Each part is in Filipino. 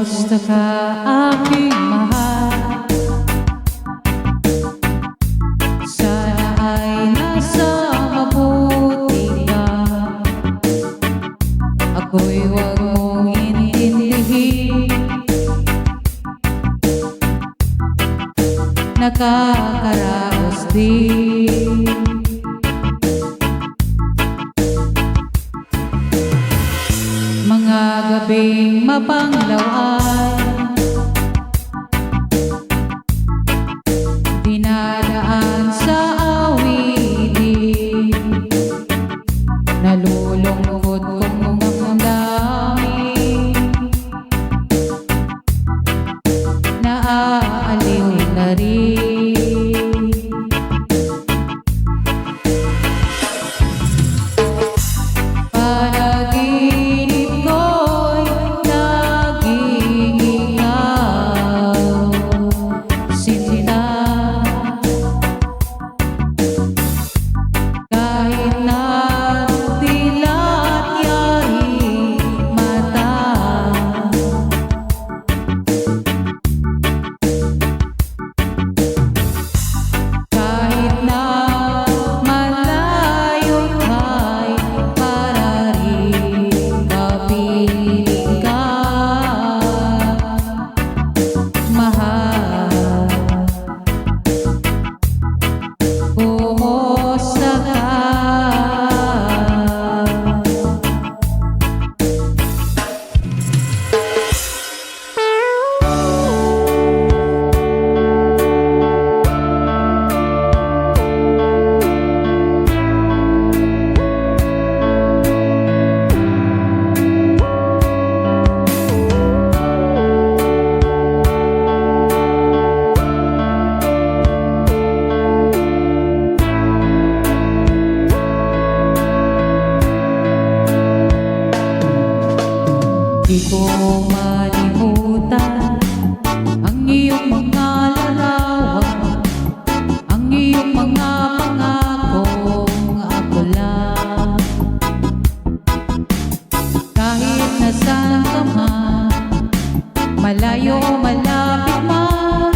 Kumusta ka aking mahal? Sana ay nasa mabuti ka. Ako'y huwag mong intindihin. Nakakaraos din. Mga gabing mapanglawan, dinadaan sa awitin. Nalulungkot kong damdamin, naaaliw na rin. Panaginip ko'y naging ikaw, sinta. Kahit na dilat yaring mata, kahit na malayo kay para rin mapiling ka, mahal. Kumusta ka? Di ko malimutan ang iyong mga larawan, ang iyong mga pangakong ako lang. Kahit nasaan ka man, malayo o malapit man,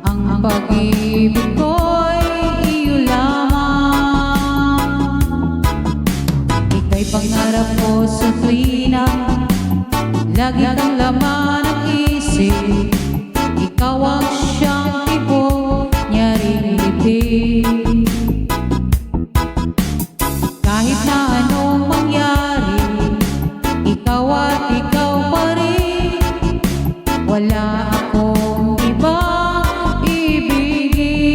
ang pag-ibig ko'y iyo lamang. Ika'y pangarap ko sa tuwina, lagi kang laman ng isip. Ikaw ang siyang tibok niya rin ibig. Kahit na anong mangyari, ikaw at ikaw pa rin. Wala akong ibang ibigin.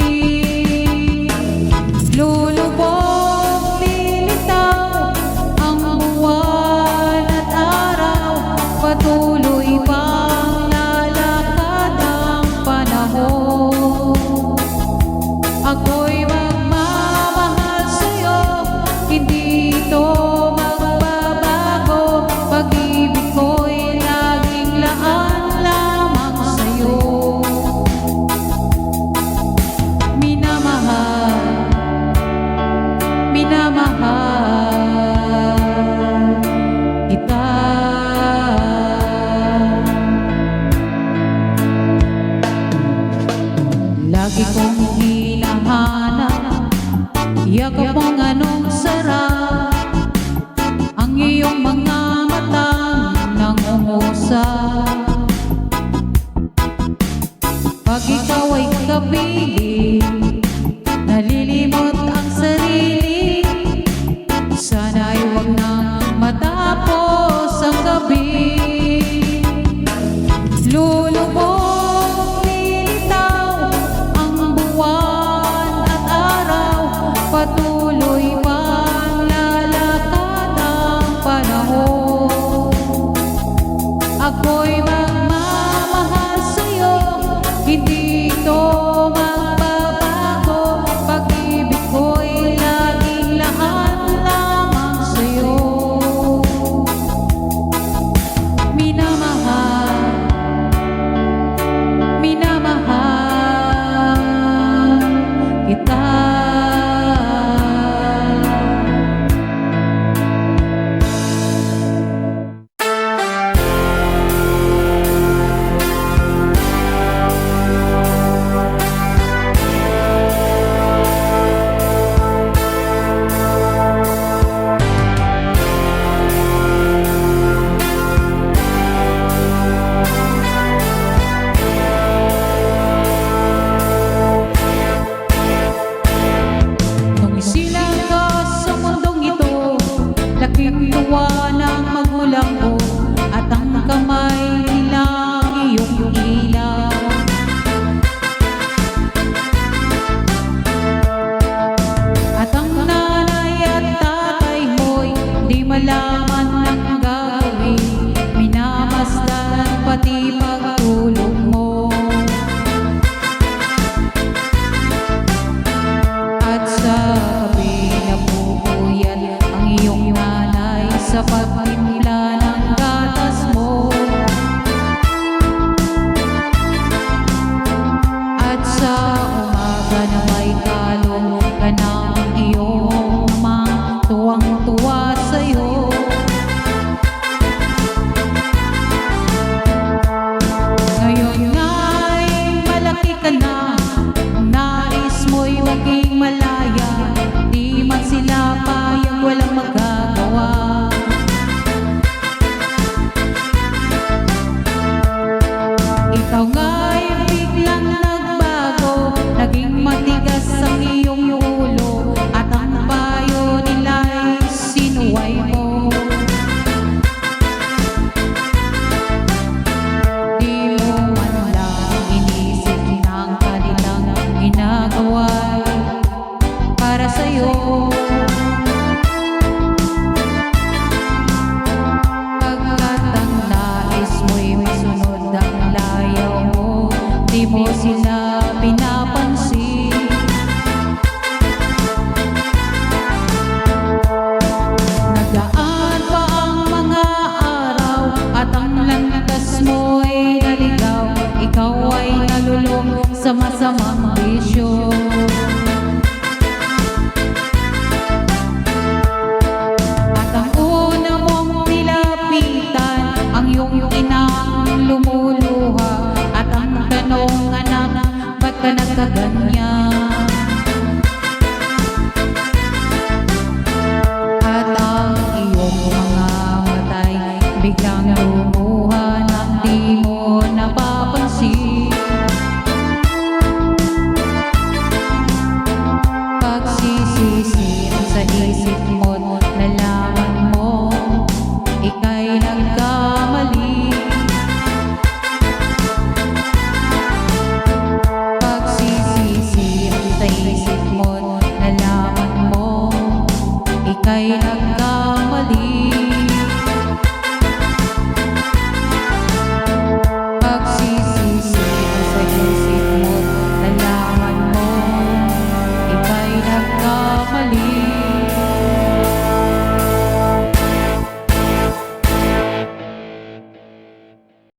Lulubog, lilitaw ang buwan at araw, patuloy bang lalakad ang panahon. Ako'y magmamahal sa'yo, hindi ito magbabago. Pag-ibig ko'y laging laan lamang sa'yo. Minamahal, minamahal kita. Lagi kong hinahanap, yakap mong anong sarap, ang iyong mga matang nangungusap. Pag ikaw ay kapiling, nalilimot ang sarili. Sana ay huwag nang matapos ang gabi. Lulubog, lilitaw ang buwan at araw, patuloy